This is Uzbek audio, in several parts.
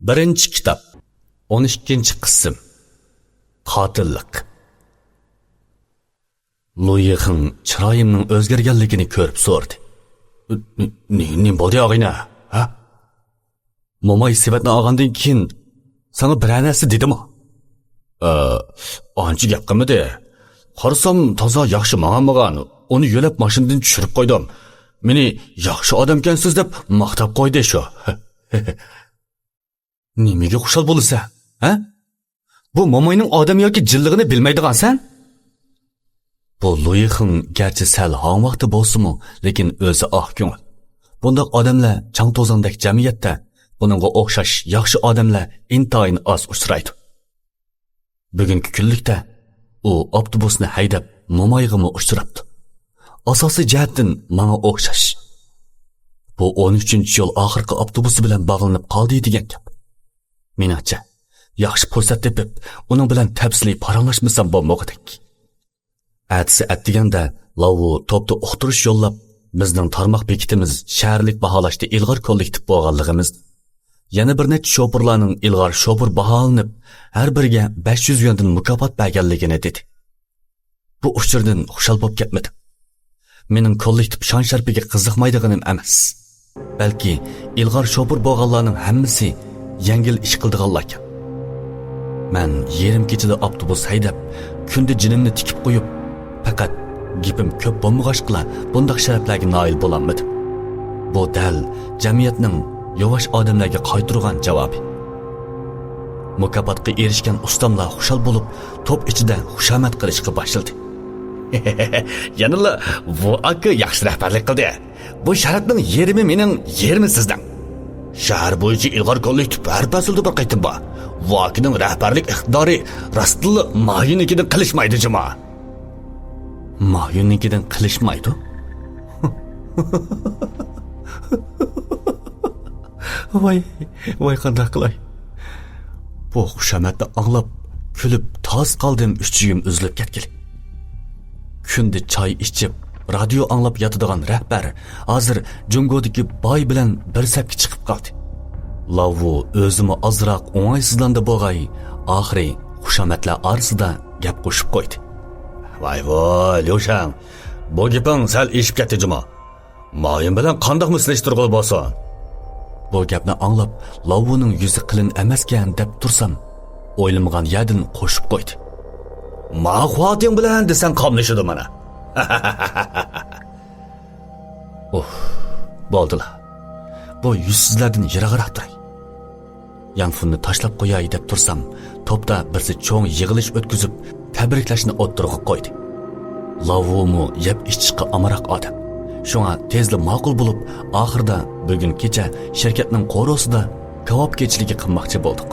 Birinchi kitob 12-qism Qotillik. Luyixin chiroyimning o'zgarganligini ko'rib so'rdi. Ne bo'ldi og'ayna? Ha? Momoy sifatni olgandan keyin sana bir narsa dedimi? Ancha gap qilmadi. Qarasam toza yaxshi ma'an. Uni yo'lab mashinadan tushirib qo'ydim. Meni yaxshi odamkansiz deb maqtab qo'ydi shu. Nimaga xushal bo'lasan? Ha? Bu momoyning odam yoki jinligini bilmaydigansan? Bu Luyixin garchi sal hongvaqti bo'lsa-mu, lekin o'zi oq ko'ngil. Bundoq odamlar chang to'zandek jamiyatda buningga o'xshash yaxshi odamlar intayin oz uchraydi. Bugungi kunlikda u avtobusni haydab momoyg'imi uchrabdi. Asosiy jihatdan menga o'xshash. Bu 13-yo'l oxirgi avtobusi bilan bog'lanib qoldi degan gap. Menimcha, yaxshi fursat tepib, uning bilan tafsiliy paranglashmasam bo'lmoqdek. Atsi atdiganda Lavu topda uqtirish yo'llab bizning tarmoq bekitimiz shaharlik baholashda ilg'or kollektiv bo'lganligimiz. Yana bir necha shopurlarning ilg'or shopur baholanib, har biriga 500 yuandan mukofot berganligini dedi. Bu uchurdan xushal bo'lib ketmadi. Mening kollektiv shon sharpiga qiziqmaydiganim emas. Balki ilg'or shopur bo'lganlarning hammasi yengil ish qildiganlar ekan. Men yerim kechida avtobus haydab, kunda jinimni tikib qo'yib, faqat gapim ko'p bo'lmag'ashqila bunday sharaflarga noil bo'lolmadim. Bu dal jamiyatning yo'vash odamlarga qaytirgan javobi. Mukofotga erishgan ustamlar xushal bo'lib, to'p ichida xushomat qilishga boshladi. Yanilla bu aka yaxshi rahbarlik qildi. Bu sharafning yerimi mening, yerimi sizdan. Shahar bo'yicha ilg'or kollektiv har faslda bir qaytim bor. Vokining rahbarlik iqtidori rostli mayunikidan qilishmaydi juma. Mayunikidan qilishmaydi? Voy qanday qilay. Bu xushomatni anglab, kulib toz qoldim, uchugim uzilib ketgili. Kunda choy ichib, radio anglab yotadigan rahbar hozir Jungodagi boy bilan bir sapga chiqib qoldi. Lavu o'zimi ozroq o'ng'aysizlandi bo'lg'ay, oxiri xushomatlar orasida gap qo'shib qo'ydi. Voy, Lyoshan, bu gaping sal eshib ketdi juma. Moyim bilan qandoq mislashtirg'ili bo'lsin? Bu gapni anglab, Lavuning yuzi qilin emaskan deb tursam, o'ylamagan yerdan qo'shib qo'ydi. Ma'xuating bilan desang qomlashidi mana. Bo'ldilar. Bu yuzsizlardan yirag'roq turay. Yanfunni tashlab qo'yay deb tursam, topda birsi cho'ng yig'ilish o'tkazib, tabriklashni o'ttirg'i qo'ydi. Lavumu yeb ichishga amaroq odam. Shunga tezli ma'qul bo'lib, oxirida bugun kecha shirkatning qo'rosida kavob kechligi qilmoqchi bo'ldik.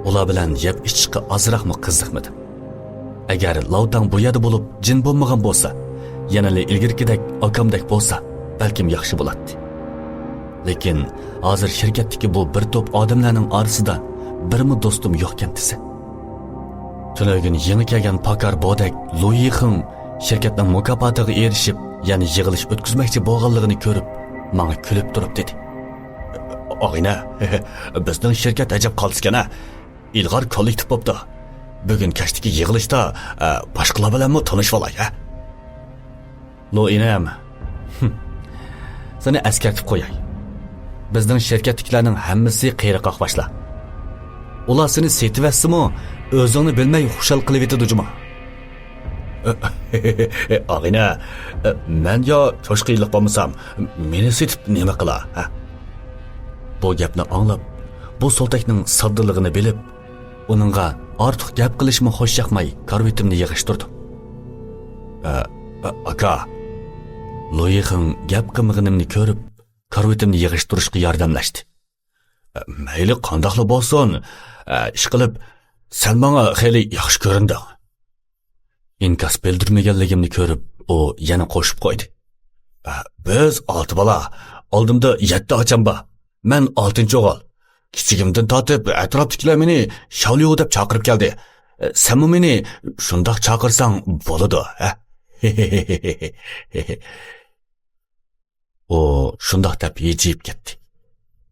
Ular bilan yeb ichishga ozroqmi qiziqmadim. Agar Lavdan bu yerda bo'lib, jin bo'lmagan bo'lsa, yanali ilgirkidek akamdek bo'lsa, balkim yaxshi bo'ladi. Lekin hozir shirkatdagi bu bir to'p odamlarning orasida birmi do'stim yo'qkan desa. Tunagin yangi kelgan pakar bodek Luyixin shirkatning mukofotiga erishib, ya'ni yig'ilish o'tkazmoqchi bo'lganligini ko'rib, menga kulib turib dedi. Og'ina, bizning shirkat ajab qolsgan-a. Ilg'or kollektiv bo'pti. Bugun kashdagi yig'ilishda boshqalar bilanmi tanishib olay, ha? Lo'inam. Seni askartib qo'yay. Bizning shirkatdagilarning hammasi qiyriqoq boshlar. Ular seni setivasimi, o'zingni bilmay xushal qilib etadi juma. Og'ina, men yo toshqiylik bo'lmasam, meni setib nima qilar, ha? Bu gapni anglab, bu soltakning soddiligini bilib, uningga ortiq gap qilishmi xo'sh yoqmay, karvetimni yig'ishtirdim. Aka, Luyixin gap qilmaganimni ko'rib, karvetimni yig'ishtirishga yordamlashdi. Mayli qandoqli bo'lsin, ish qilib, sen menga xeyli yaxshi ko'rindi. Inkas bildirmaganligimni ko'rib, u yana qo'shib qo'ydi. Biz 6 bola, oldimda 7 ocham bor. Men 6-o'g'il. Kichigimdan tortib atrofdagilar meni Shavliyo deb chaqirib keldi. Sen meni shundoq chaqirsang bo'ladi, ha? O shundoq deb yejib ketdi.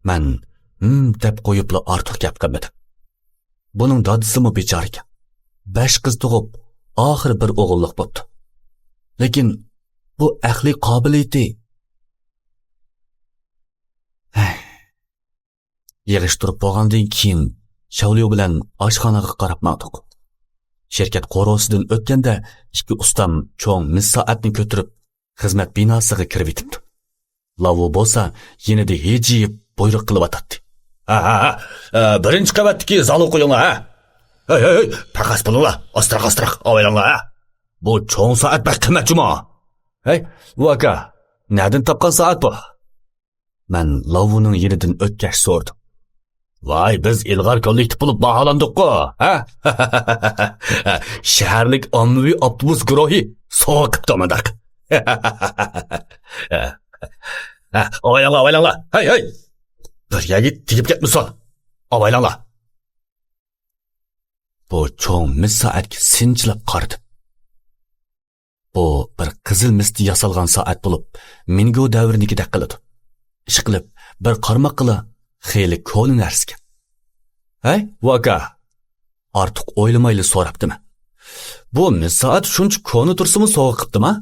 Men deb qo'yibla ortiq gap qilmadi. Buning dadisimi bechora ekan. 5 qiz tug'ib, oxiri bir o'g'illik bo'pti. Lekin bu aqliy qobiliyati yig'ishtirib bo'lgandan keyin Shavliyo bilan oshxonaga qarab maqdiq. Shirkat qo'rosidan o'tganda ikki ustam cho'ng mis soatni ko'tarib xizmat binosiga kirib yetibdi. Lavu bo'lsa, yenida hejiyib buyruq qilib atadi. Birinchi qavatdagi zalni qo'yinglar, ha. Hey, taqas bo'linglar, ostroq avaylanglar, ha. Bu cho'ng soat bak qimmatchimi? Hey, bu aka, nereden topgan soat bu? Men Lavuning yenidan o'tkash so'rdim. Vay, biz ilg'or kollektiv bo'lib baholandik-ku, ha? Shaharlik ommaviy avtobus guruhi sovg'a qilib to'madak. Avaylanglar. Hey. Bir yerga tegib ketmasin. Avaylanglar. Bu cho'ng mis soatga sinchilab qaradi. Bu bir qizil misli yasalgan soat bo'lib, Mingo davrinikidek qiladi. Ish qilib, bir qarmoq qila xeyli ko'ni narsiga. Hey, vaka. Ortiq o'ylamayli so'rabdimi? Bu mis soat shuncha ko'ni tursimi sovg'a qilibdimi?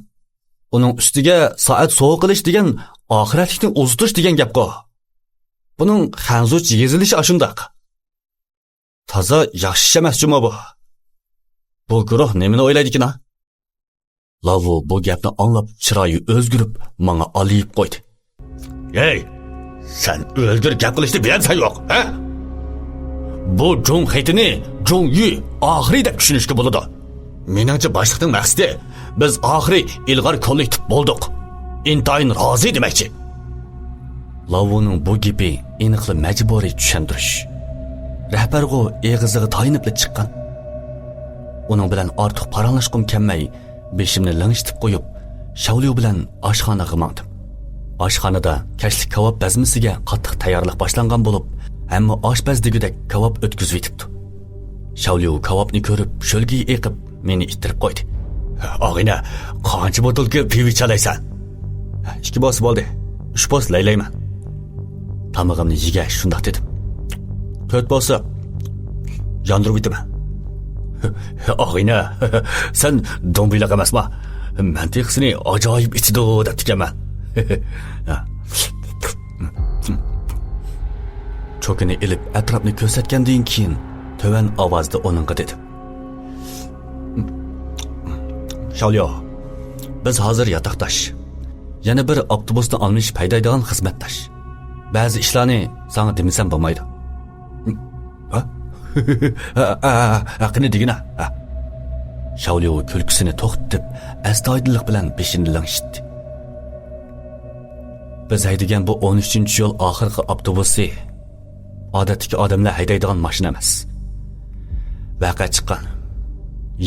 Uning ustiga soat sovg'a qilish degan oxiratlikni uzitish degan gap-ku. Buning hanzuch yezilishi ashundaq. Toza yaxshi emas-chimi bu? Bu guruh nimani o'ylaydi-ki-na? Lavu bu gapni anglab chiroyi o'zgarib, menga olib qo'ydi. Hey, sen o'ldir gap qilishni bilasan yo'q, ha? Bu Jong Xeytini, Jong Yu oxiri deb tushunishga bo'ladi. Meningcha boshliqning maqsadi biz oxiri ilg'or kollektiv bo'ldik. Intayin rozi demakchi. Lavuning bu gapi aniqli majburiy tushuntirish. Rahbarga eg'iziga tayinib chiqqan. Uning bilan ortiq paranglashqim kelmay, beshimni langishitib qo'yib, Shavliyo bilan oshxonaga mangdim. Oshxonada kashlik kavob bazmisiga qattiq tayyorlik boshlangan bo'lib, hamma oshpaz degudek kavob o'tkazib yetibdi. Shavliyo kavobni ko'rib, sho'lga eqib, meni ittirib qo'ydi. Og'ina, qancha botulka pivo chalaysan? 2 bos bo'ldi. 3 bos laylayman. Tamog'imni yigay shundoq dedim. 4 bosa yondirib bitaman. Og'ina, sen dombiloq emasma. Men texsini ajoyib ichdi deb tikaman. Cho'kini ilib atrofni ko'rsatgandan keyin to'van ovozda uningga dedi. Shavliyo, biz hozir yotoqdosh. Yana bir avtobusni olmish paydaydigan xizmatdosh. Ba'zi ishlarni sana demisam bo'lmaydi. Qani degina. Shavliyo kulkusini to'xtatib, astoydillik bilan beshini langshitdi. Biz haydagan bu 13-yo'l oxirgi avtobusi odatdagi odamlar haydaydigan mashina emas. Vaqa chiqqan.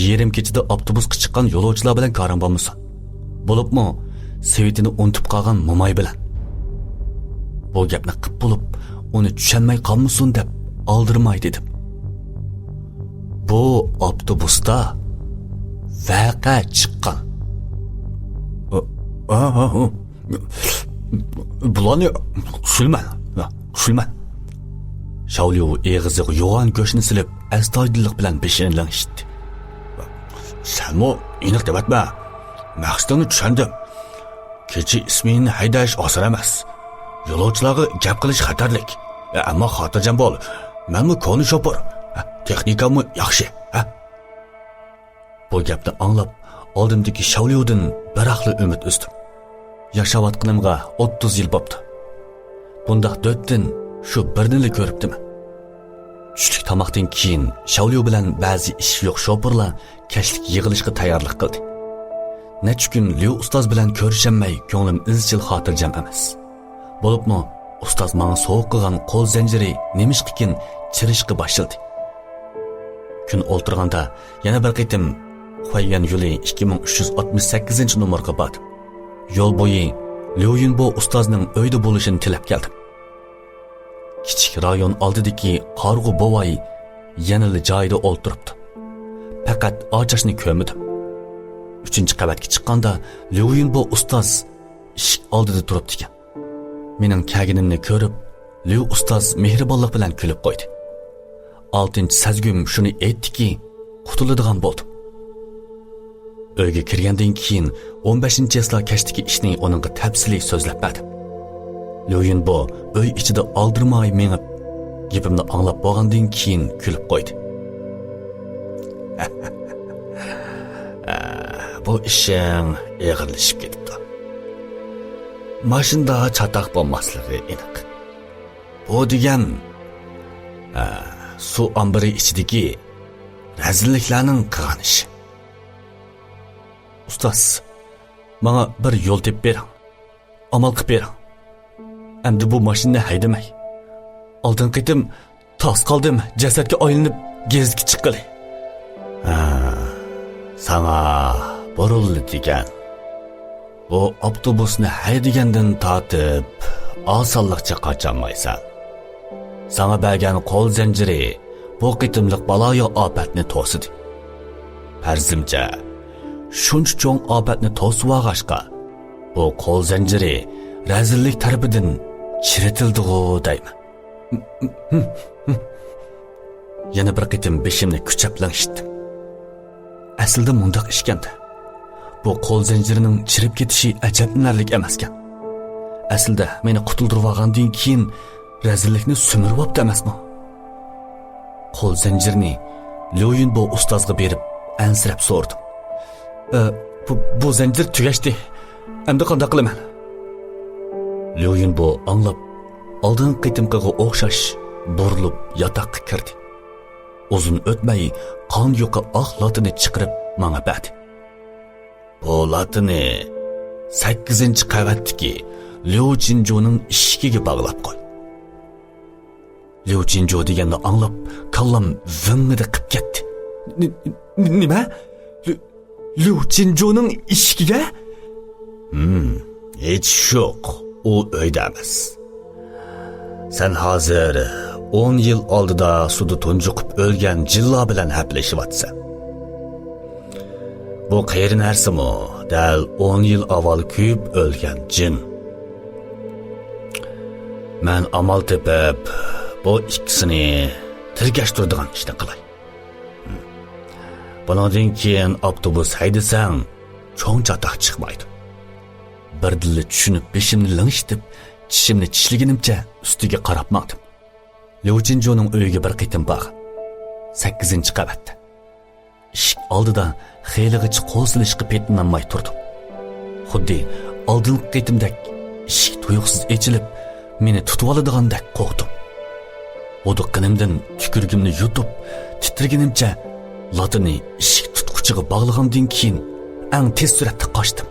Yerim kechida avtobusga chiqqan yo'lovchilar bilan ko'rin bo'lmasin. Bo'libmi, sevitini unutib qolgan mo'may bilan. Bu gapni qilib bo'lib, uni tushunmay qolmasin deb oldirmay dedim. Bu avtobusda vaqa chiqqan. Bularni tushunman. Shavliyo eg'iziga yo'g'on go'shtni silib, astoydillik bilan beshini langshitdi. Senmi aniq debatma. Maqsadini tushundim. Kecha ismingni haydash oson emas. Yo'lovchilarga gap qilish xatarlik. Ammo xotirjam bo'l. Menmi koni shopur. Texnikammi yaxshi, ha? Bu gapni anglab, oldimdagi Shavliyodan baraqli umid o'sdim. Yashayotganimga 30 yil bo'pti. Bundaq dötdin shu birnili ko'ribdimi? Tushlik tomoqdan keyin Shavliyo bilan ba'zi ish yo'q shopurlar kashlik yig'ilishga tayyorlik qildi. Necha kun Liu ustoz bilan ko'rishamay, ko'nglim izchil xotirjam emas. Bo'libmi, ustoz menga sovuq qilgan qo'l zanjiri nemishqikin chirishga boshladi. Kun o'ltirganda yana bir qitim Huayyan yo'li 2368-nomerga bordim. Yo'l bo'yi Liu Yunbo ustozning uyda bo'lishini tilab keldim. Kichik rayon oldidagi qarg'u bovoy yanali joyida o'ltiribdi. Faqat ochashni ko'rmadim. 3-qavatga chiqqanda Liu Yunbo ustoz eshik oldida turibdi ekan. Mening kaginimni ko'rib, Liu ustoz mehribonlik bilan kulib qo'ydi. 6-sazgum shuni aytdiki, qutuladigan bo'ldim. Uyga kirgandan keyin 15-yaslar kashdagi ishni uningga tafsiliy so'zlab berdim. Liu Yunbo uy ichida oldirmay menib, gapimni anglab bo'lgandan keyin kulib qo'ydi. Bu ishing eg'irlashib ketibdi. Mashinda chataq bo'lmasligi aniq. Bu degan suv ombiri ichidagi razilliklarning qilgan ishi. Ustoz, menga bir yo'l tepib bering. Amal qilib bering. Endi bu mashinani haydamay. Oldin qitim tos qoldim, jasadga aylanib gezgi chiqqili. Sana burildi degan. Bu avtobusni haydagandan tortib osonlikcha qocholmaysan. Sana bergan qo'l zanjiri bu qitimliq baloyo ofatni to'sidi. Farzimcha, shuncha cho'ng ofatni to'sib olg'ashqa, bu qo'l zanjiri razillik tarafidan chiritildi-ku deyman. Yana bir qitim beshimni kuchab langishdim. Aslida mundaq ishganda, bu qo'l zanjirining chirib ketishi ajablanarlik emaskan. Aslida meni qutuldirib olgandan keyin razillikni sumirib olibdi emasmi? Qo'l zanjirini Liu Yunbo ustozga berib ansirab so'rdim. Bu zanjir tugashdi. Endi qanday qilaman? Liu Yunbo anglab, oldin qitimqiga o'xshash burilib yotoqqa kirdi. Uzun o'tmay qon yo'qa oq latini chiqarib menga berdi. Bu latini 8-qavatdagi Liu Jinjoning eshigiga bog'lab qo'y. Liu Jinjo deganni anglab, kallam vingida qilib ketdi. Nima? Liu Jinjoning eshigiga? Hech yo'q. U uyda emas. Sen hozir 10 yil oldida suvda tunjuqib o'lgan jilla bilan haplashyapsan. Bu qayeri narsami? Dal 10 yil avval kuyib o'lgan jin. Men amal tepib bu ikkisini tirgashtiradigan ishni qilay. Bundan keyin avtobus haydasang, cho'ng chataq chiqmaydi. Bir dilli tushunib beshimni langishitib, tishimni tishliginimcha ustiga qarab maqdim. Liu Jinjoning uyiga bir qitim borgan. 8-qavatda. Eshik oldida xeylig'icha qo'l silishga petinlanmay turdim. Xuddi oldingi qitimdek eshik tuyuqsiz ochilib, meni tutib oladigandek qo'rqdim. Oduqqinimdan tükürgimni yutib, titriginimcha latini eshik tutquchiga bog'lagandan keyin eng tez suratda qochdim.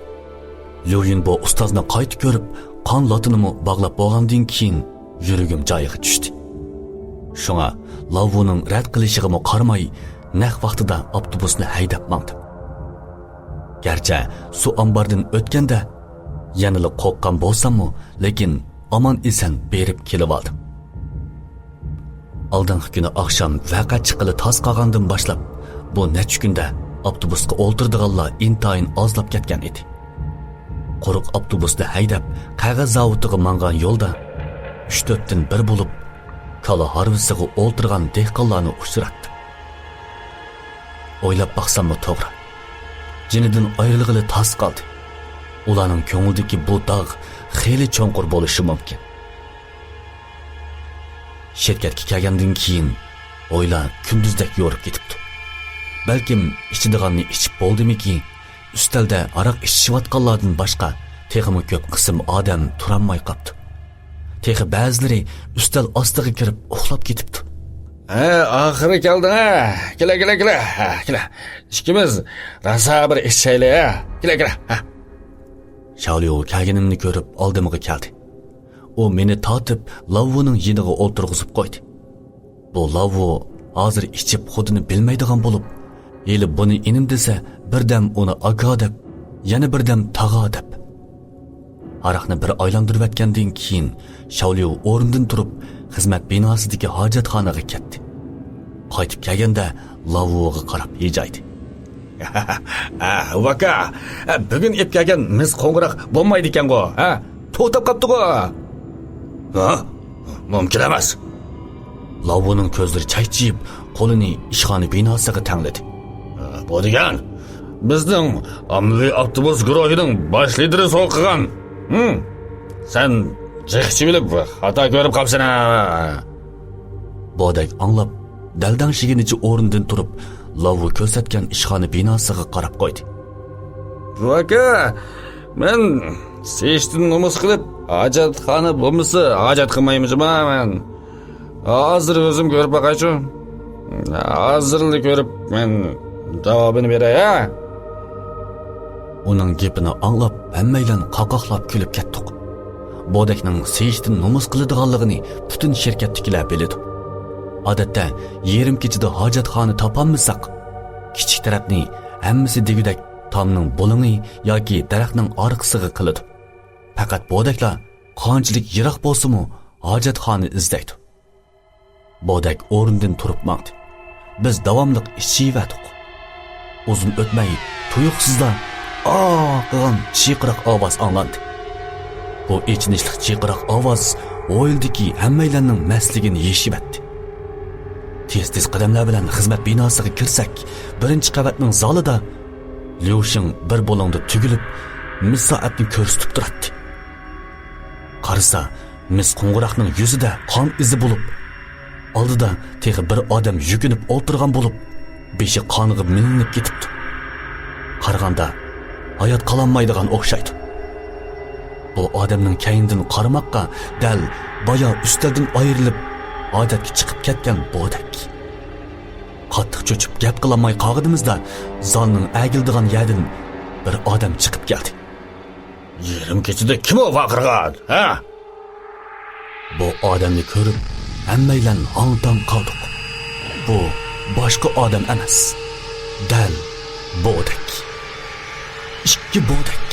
Liu Yunbo ustozni qaytib ko'rib, qon latinimi bog'lab bo'lgandan keyin yuragim joyiga tushdi. Shunga Lavuning rad qilishiga qaramay, naq vaqtida avtobusni haydab mangdim. Garchi suv ombordan o'tganda yanada qo'rqqan bo'lsam-mu, lekin omon eson berib kelib oldim. Oldingi kuni oqshom vaqa chiqili tos qolgandan boshlab, bu necha kunda avtobusga o'ltirdiganlar intayin ozlab ketgan edi. Quruq avtobusda haydab, qog'oz zavodiga mangan yo'lda 3-4 dan bir bo'lib, kala harvisiga o'ltirgan dehqonlarni uchratdim. O'ylab baqsam-mu to'g'ri. Jinidan ayrilg'ili tas qoldi. Ularning ko'nglidagi bu dog' xeyli cho'nqur bo'lishi mumkin. Shirkatga kelgandan keyin o'ylar kunduzdek yo'rib ketibdi. Balkim ichidiganni ichib bo'ldimiki, ustalda aroq ichishayotganlardan boshqa texmi ko'p qism odam turolmay qoldi. Texi ba'zilari ustal ostiga kirib uxlab ketibdi. Oxiri kelding, Kela. Ikkimiz rosa bir ishchaylar, Kela. Shaoliu kelganimni ko'rib oldimga keldi. U meni tortib Lavuning yiniga o'ltirg'izib qo'ydi. Bu Lavu hozir ichib xudini bilmaydigan bo'lib, yeli buni inim desa, birdam uni aka deb, yana birdam tag'a deb. Aroqni bir aylantirib o'tgandan keyin Shaoliu o'rnidan turib, xizmat binosidagi hojatxonaga ketdi. Qaytib kelganda Lavuga qarab yejaydi. Vaka, bugun ep kelgan mis qo'ng'iroq bo'lmaydi ekan-ku, To'xtab qopti-ku. mumkin emas. Lavvuning ko'zlari chaychiyib, qo'lini ishxona binosiga tangladi. Bu degan bizning ommaviy avtobus guruhining bosh lideri so'qqigan. Sen jiqchi bilib xato ko'rib qolsan. Bodak anglab, daldan shiginichi o'rnidan turib, lavvu ko'rsatgan ishxona binosiga qarab qo'ydi. Aka, men seshtin nomus qilib, hojatxona bo'lmasa, hojat qilmaymiman. Hozir o'zim ko'rib boqaychi. Hozirlik ko'rib men javobini beray. Uning gapini anglab, hammaylar qaqoqlab kulib ketdik. Bodakning seshtin nomus qiladiganligini butun shirkatdagilar biladi. Odatda yarim kechida hojatxona topolmasak, kichik tarafni hammasi degudak tomning bulungi yoki daraxtning orqasiga qiladi. Faqat bodaklar qanchalik yiroq bo'lsa-mu hojatxona izlaydi. Bodak o'rnidan turib maqdi. Biz davomli ishivatdik. Uzun o'tmay tuyuqsizlar qilgan chiqiriq ovoz anglandi. Bu ichinishli chiqiriq ovoz o'yildiki hammaylarning masligini yeshib etdi. Tez qadamlar bilan xizmat binosiga kirsak, birinchi qavatning zalida Lyushin bir bo'longda tugilib, mis soatni ko'rsatib turadi. Qarasa, mis qo'ng'iroqning yuzida qon izi bo'lib, oldida texi bir odam yukinib o'tirgan bo'lib, beshi qoniga milinib ketibdi. Qaraganda hayot qololmaydigan o'xshaydi. Bu odamning kaynidan qaramoqqa dal boya ustaldan ayrilib odatga chiqib ketgan bodak. Qattiq cho'chib gap qilolmay qolganimizda zalning agildigan yerdan bir odam chiqib keldi. Yarim kechida kim o vaqirgan? Ha? Bu odamni ko'rib hammaylar hongdan qoldik. Bu boshqa odam emas. Dal bodak. Ikki bodak.